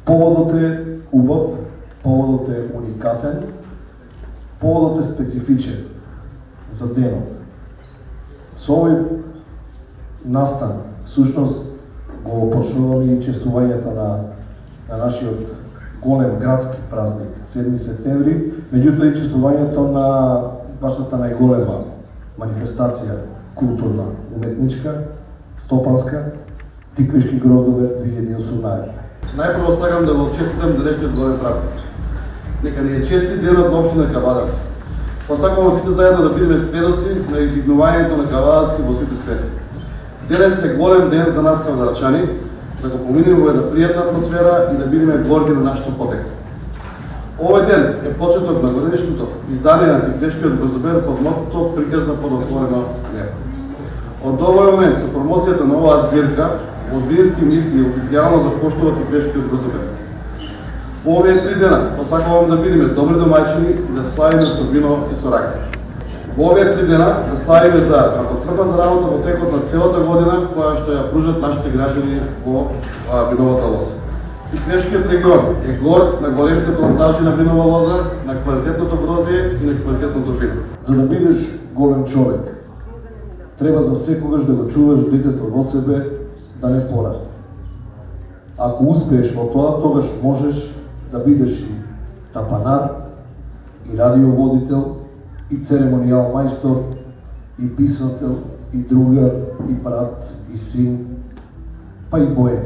Поводот е убав, поводот е уникатен, поводот е специфичен за денот. Со овој настан, всушност, го почнуваме и честувањето на нашиот голем градски празник, 7 септември, меѓутоа и честувањето на вашата најголема манифестација културна, уметничка, стопанска, Тиквишки гроздове 2018. Најпрво сакам да го честитам денешниот голем празник. Нека ни е честит денот на општина Кавадарци. Посакувам сите заедно да бидеме сведоци на издигнувањето на Кавадарци во сите сфери. Денес е голем ден за нас кавадарчани, да го поминеме во една пријатна атмосфера и да бидеме горди на нашето потекло. Овој ден е почеток на годинишното издание на Тиквишкиот гроздобер под мотото "Приказна под отворено небо". Од овој момент, со промоцијата на оваа збирка, озбински мисли официјално започнува Тиквишкиот гроздобер. Во овие 3 дена посакувам да бидеме добри домаќини и да славиме со вино и со рака. Во овие 3 дена да славиме за работната работа во текот на целата година која што ја пружат нашите граѓани во виновата лоза. Тиквишкиот регион е горд на големите плантажи на винова лоза, на квалитетното грозје и на квалитетното вино. За да бидеш голем човек, треба за секогаш да го чуваш детето во себе да не порасне. Ако успееш во тоа, тогаш можеш да бидеш и тапанар, и радиоводител, и церемонијал мајстор, и писател, и другар, и брат, и син, па и боем.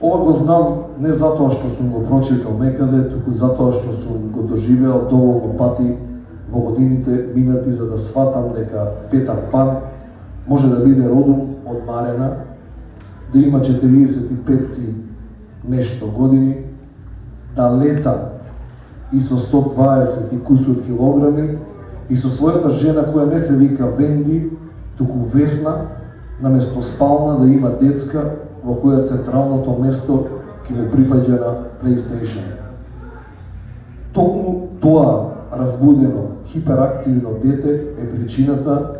Ова го знам не затоа што сум го прочитал некаде, туку затоа што сум го доживеал доволно пати во годините минати за да сватам дека Петар Пан може да биде родом од Марена, да има 45 и нешто години, да лета и со 120 и кусур килограми и со својата жена која не се вика Венди, туку Весна, наместо спална да има детска во која централното место ќе му припаѓа на PlayStation. Токму тоа разбудено, хиперактивно дете е причината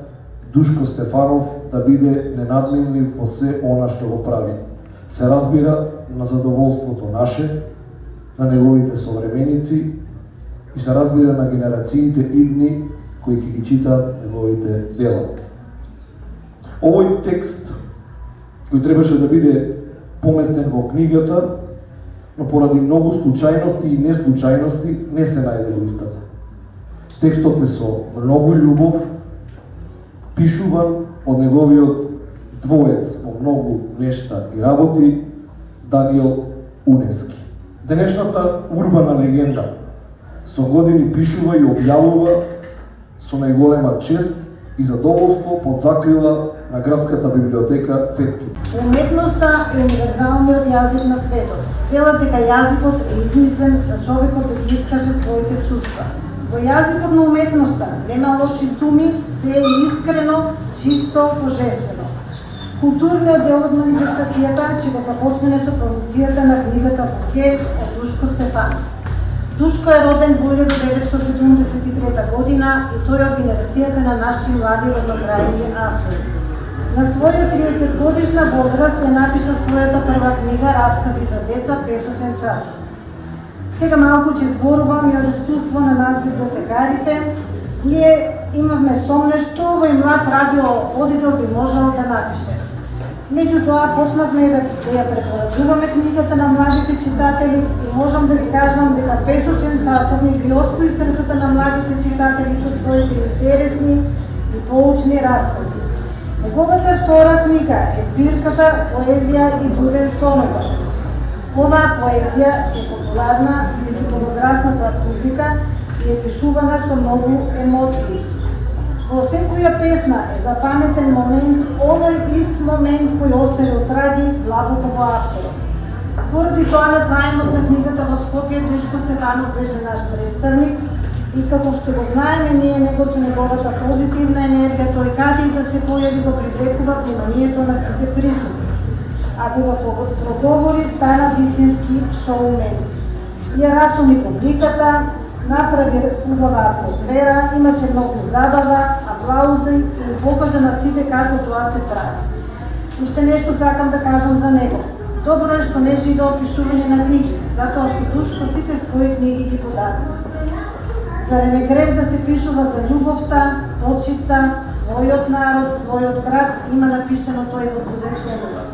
Душко Стефанов да биде ненадменлив во се она што го прави. Се разбира на задоволството наше, на неговите современици и се разбира на генерациите идни кои ќе ги читаат неговите дела. Овој текст кој требаше да биде поместен во книгата, но поради многу случајности и неслучајности не се најде во истата. Текстот е со многу љубов, пишуван од неговиот двоец во многу нешта и работи, Даниел Унески. Денешната урбана легенда со години пишува и објавува со најголема чест и задоволство под закрила на градската библиотека Фетки. Уметноста е универзалниот јазик на светот. Велат дека јазикот е измислен за човекот да ги искаже своите чувства. Во јазикот на уметноста нема лоши думи, се е искрено, чисто, божествено. Културниот дел од манифестацијата ќе го започнеме со промоцијата на книгата Букет од Душко Стефанов. Душко е роден во 1973 година и тој е од генерацијата на наши млади роднокрајни автори. На своја 30 годишна возраст ја напиша својата прва книга Раскази за деца пресочен часот. Сега малку ќе зборувам и од искуство на нас библиотекарите. Ние имавме сомне што овој млад радиоводител би можел да напише. Меѓутоа почнавме да ја препорачуваме книгата на младите читатели и можам да ви кажам дека пресочен часовник ги освои срцата на младите читатели со своите интересни и поучни раскази. Неговата втора книга е збирката Поезија и буден сонова. Оваа поезија е популарна меѓу повозрастната публика и е пишувана со многу емоции. Во секоја песна е запаметен момент, оној ист момент кој оставил траги длабоко во авторот. Поради тоа на зајмот на книгата во Скопје Душко Стефанов беше наш представник и како што го знаеме ние него со неговата позитивна енергија, тој каде и да се појави го привлекува вниманието на сите присутни. Ако го проговори, стана вистински шоумен. Ја расуми публиката, направи убава атмосфера, имаше многу забава, аплаузи и покажа на сите како тоа се прави. Уште нешто сакам да кажам за него. Добро е што не живе опишување на книжки, затоа што Душко сите своји книги ги подаде. Зарем е грев да се пишува за љубовта, почита, својот народ, својот град, има напишано тој во Буден Седулар.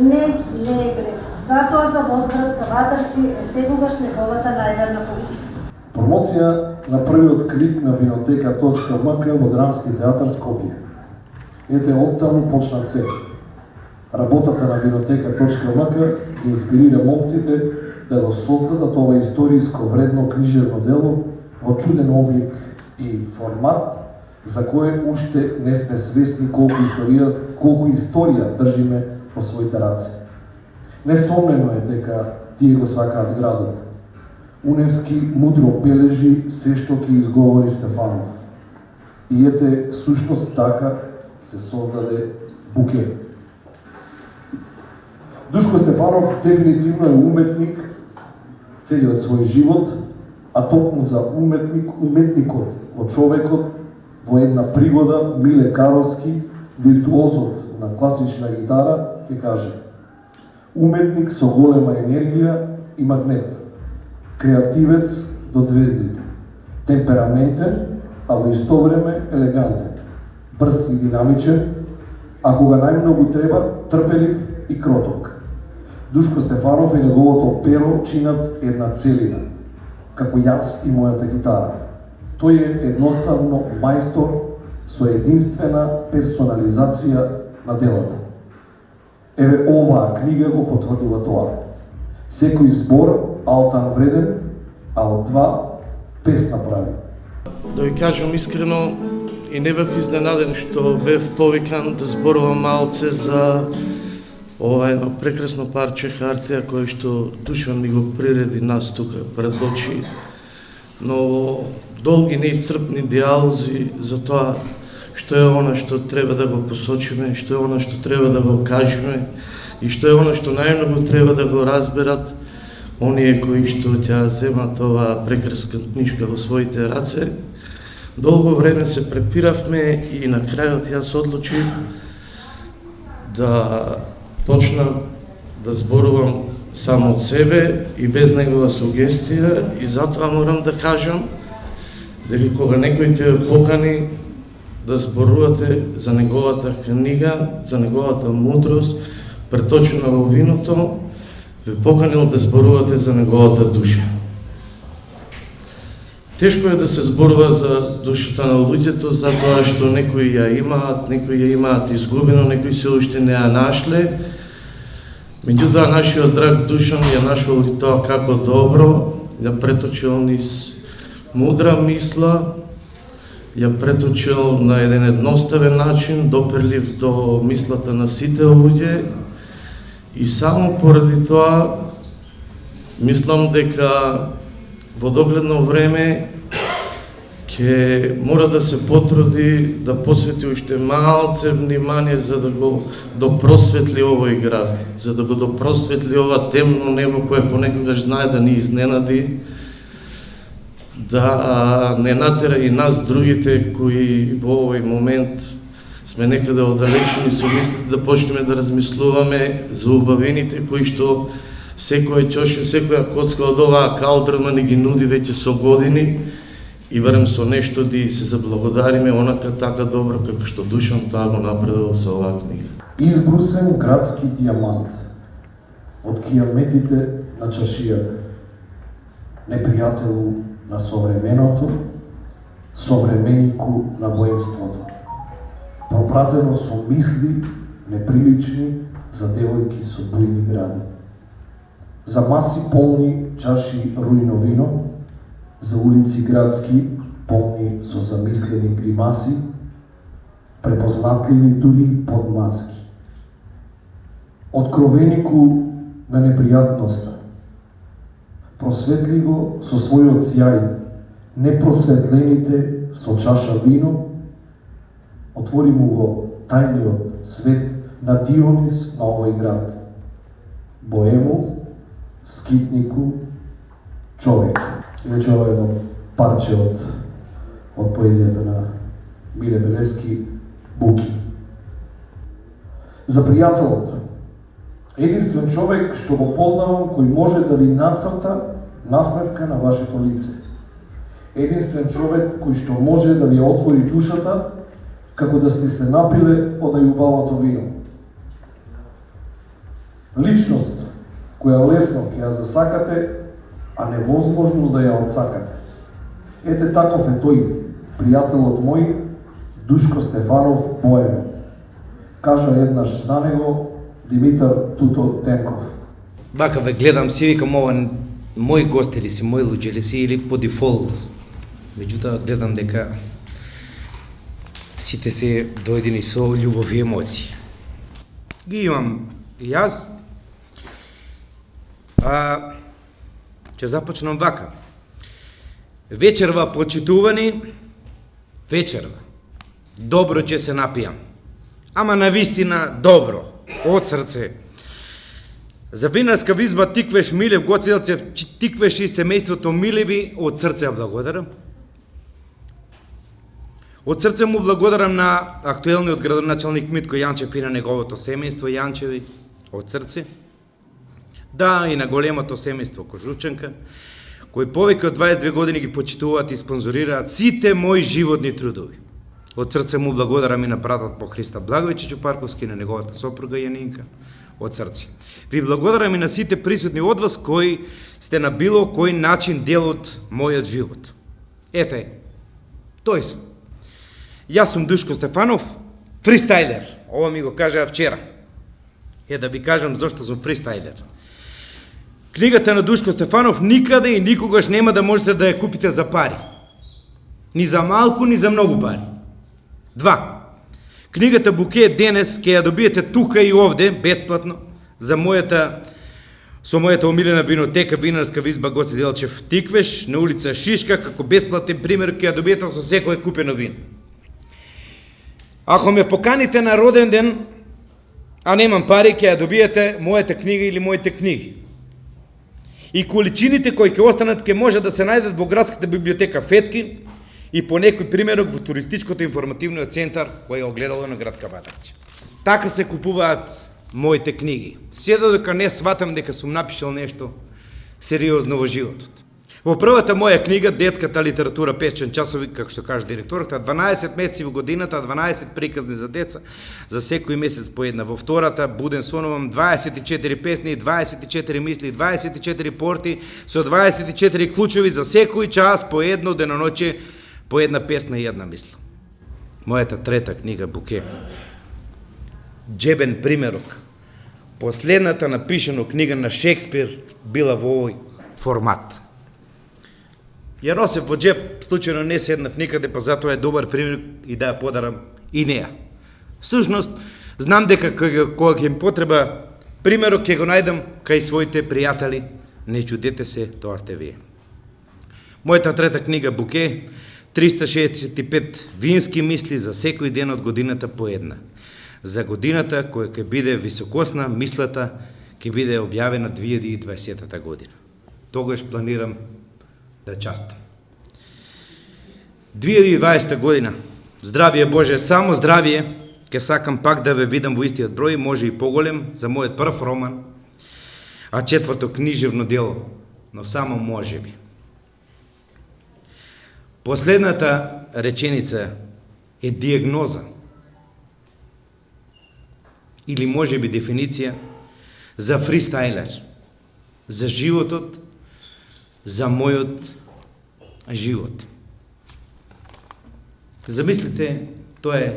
Не е грев. Затоа за возврат Кавадарци е сегогаш неговата најверна политика. Промоција на првиот клип на Винотека.мк во Драмски театар Скопје. Ете, оттаму почна се. Работата на Винотека.мк ги инспирира момците да го создадат ова историско вредно книжевно дело во чуден облик и формат, за кое уште не сме свесни колку историја држиме во своите раце. Несомнено е дека тие го сакаат градот. Уневски мудро бележи се што ќе изговори Стефанов. И ете, всушност така се создаде букет. Душко Стефанов дефинитивно е уметник целиот свој живот, а токму за уметникот во човекот, во една пригода Миле Каровски, виртуозот на класична гитара, ќе каже: уметник со голема енергија и магнет, креативец до звездите, темпераментен, а во исто време елегантен, брз и динамичен, а кога најмногу треба, трпелив и кроток. Душко Стефанов и неговото перо чинат една целина, како јас и мојата гитара. Тој е едноставно мајстор со единствена персонализација на делата. Еве, оваа книга го потврдува тоа. Секој збор алтан вреден, а од два песна прави. Да ви кажам искрено, и не бев изненаден што бев повикан да зборувам малце за ова едно прекрасно парче хартија кое што Душан ми го приреди нас тука пред очи. Но долги неисцрпни диалози за тоа што е она што треба да го посочиме, што е она што треба да го кажеме и што е она што најмногу треба да го разберат оние кои што ќе земат оваа прекрасна книжка во своите раце. Долго време се препиравме и на крајот јас одлучив да почнам да зборувам само од себе и без негова сугестија, и затоа морам да кажам дека кога некој те покани да зборувате за неговата книга, за неговата мудрост, преточена во виното, ве поканил да зборувате за неговата душа. Тешко е да се зборува за душата на луѓето, затоа што некои ја имаат изгубено, некои се уште не ја нашле. Меѓутоа, нашиот драг Душан ја нашол и тоа како добро, ја преточил низ мудра мисла, ја преточил на еден едноставен начин, доперлив до мислата на сите луѓе, и само поради тоа мислам дека во догледно време ќе мора да се потруди да посвети уште малце внимание за да го допросветли овој град, за да го допросветли ова темно небо кое понекогаш знае да ни изненади, да не натера и нас другите кои во овој момент сме некаде оддалечени со мислите, да почнеме да размислуваме за убавините кои што секој ќоше, секоја коцка од оваа калдрма ни ги нуди веќе со години, и барем со нешто да се заблагодариме онака така добро како што Душан тоа го направил со оваа книга. Избрусен градски дијамант од кијаметите на чашијата, непријателу на современото, современику на воинството, пропратено со мисли неприлични за девојки со бујни гради, за маси полни чаши рујно вино, за улици градски полни со замислени гримаси, препознатливи дури под маски. Откровенику на непријатноста, просветли го со својот сјај, непросветлените со чаша вино, отвори му го тајниот свет на Дионис на овој град, боему, скитнику, човек. Иначе ова е едно парче од поезијата на Миле Белески, Буки. За пријателот Единствен човек што го познавам кој може да ви нацрта насмевка на вашето лице. Единствен човек кој што може да ви отвори душата како да сте се напиле од најубавото вино. Личност која лесно ќе ја засакате, а невозможно да ја отсакате. Ете таков е тој, пријателот мој, Душко Стефанов Боеме. Кажа еднаш за него Димитар Туто Тенков. Вака ве гледам си, викам ова мој гост или си, мој луѓе или си, или по дефолт. Меѓутоа гледам дека сите се дојдени со љубов и емоции. Ги имам и јас. Ќе започнам вака. Вечерва, почитувани, вечерва. Добро ќе се напијам. Ама навистина добро, од срце. За винарска визба Тиквеш Милев, Гоце Делчев, Тиквеш и семејството Милеви, од срце ја благодарам. Од срце му благодарам на актуелниот градоначалник Митко Јанчев и на неговото семејство Јанчеви, од срце. Да, и на големото семејство Кожучанка, кои повеќе од 22 години ги почитуваат и спонзорираат сите мои животни трудови. Од срце му благодарам и на братот по Христа Благовиќ Чупарковски, на неговата сопруга Јанинка, од срце. Ви благодарам и на сите присутни од вас кои сте на било кој начин дел од мојот живот. Ете, тој сум. Јас сум Душко Стефанов, фристайлер. Ова ми го кажа вчера. Да ви кажам зошто сум фристайлер. Книгата на Душко Стефанов никаде и никогаш нема да можете да ја купите за пари. Ни за малку, ни за многу пари. 2. Книгата Буке денес ќе ја добиете тука и овде, бесплатно, со мојата омилена винотека Винарска визба Гоце Делчев Тиквеш, на улица Шишка, како бесплатен пример ќе ја добиете со секое купено вино. Ако ме поканите на роден ден, а немам пари, ќе ја добиете мојата книга или моите книги. И количините кои ќе останат ќе може да се најдат во градската библиотека Фетки и по некој примерок во туристичкото информативниот центар кој е огледало на град Кабадарци. Така се купуваат моите книги. Се додека не сватам дека сум напишал нешто сериозно во животот. Во првата моја книга, детската литература Песчен часовик, како што кажа директорот, 12 месеци во годината, 12 приказни за деца, за секој месец по една. Во втората, Буден сонувам, 24 песни, 24 мисли, 24 порти, со 24 клучеви за секој час по едно деноноче, по една песна и една мисла. Мојата трета книга, Буке. Джебен примерок. Последната напишана книга на Шекспир била во овој формат. Јаросев во джеб случајно не седнав никаде, па затоа е добар пример и да ја подарам и неа. Всушност, знам дека кога ќе им потреба примерок ќе го најдам кај своите пријатели, не чудете се, тоа сте вие. Мојата трета книга Буке, 365 вински мисли за секој ден од годината по една. За годината која ќе биде високосна, мислата ќе биде објавена 2020 година. Тогаш планирам да частам. 2020 година. Здравие Боже, само здравие. Ке сакам пак да ве видам во истиот број, може и поголем, за мојот прв роман, а четврто книжевно дело, но само може би. Последната реченица е диагноза, или може би дефиниција за фристайлер, за животот, за мојот живот. Замислите, тоа е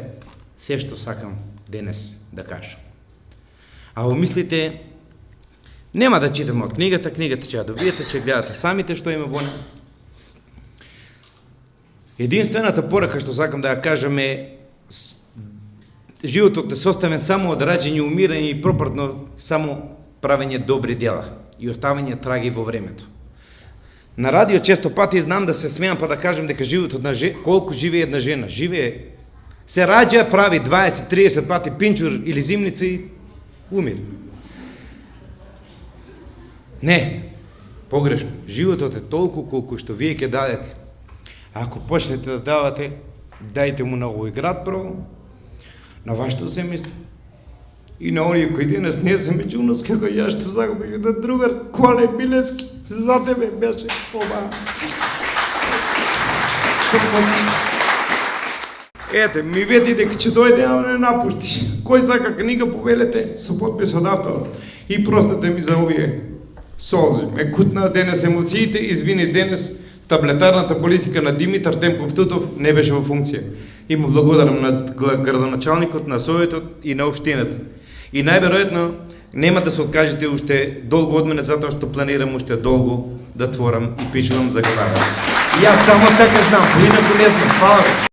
се што сакам денес да кажам. А во мислите, нема да читам од книгата ќе ја добиете, ќе гледате самите што има во неа. Единствената порака што сакам да ја кажам е животот е составен само од раѓање, умирање и пропратно само правење добри дела и оставање траги во времето. На радио често пати знам да се смеам па да кажам дека животот на колку живее една жена, живее, се раѓа, прави 20-30 пати пинчур или зимница и умира. Не, погрешно. Животот е толку колку што вие ќе дадете. Ако почнете да давате, дајте му на овој град прво, на вашето семејство и на оние кои денес не се меѓу нас, како ја што загубив да другар Коле Билецки, за тебе беше ова. Ете, ми вети дека ќе дојде, ама не напушти. Кој сака книга повелете со подпис од авторот. И простете ми за овие солзи. Ме кутна денес емоциите, извини денес таблетарната политика на Димитар Темков Тутов не беше во функција. И му благодарам на градоначалникот, на Советот и на општината. И најверојатно нема да се откажете уште долго од мене, затоа што планирам уште долго да творам и пишувам за Кавадарци. Јас само така знам, поинаку не знам. Фала.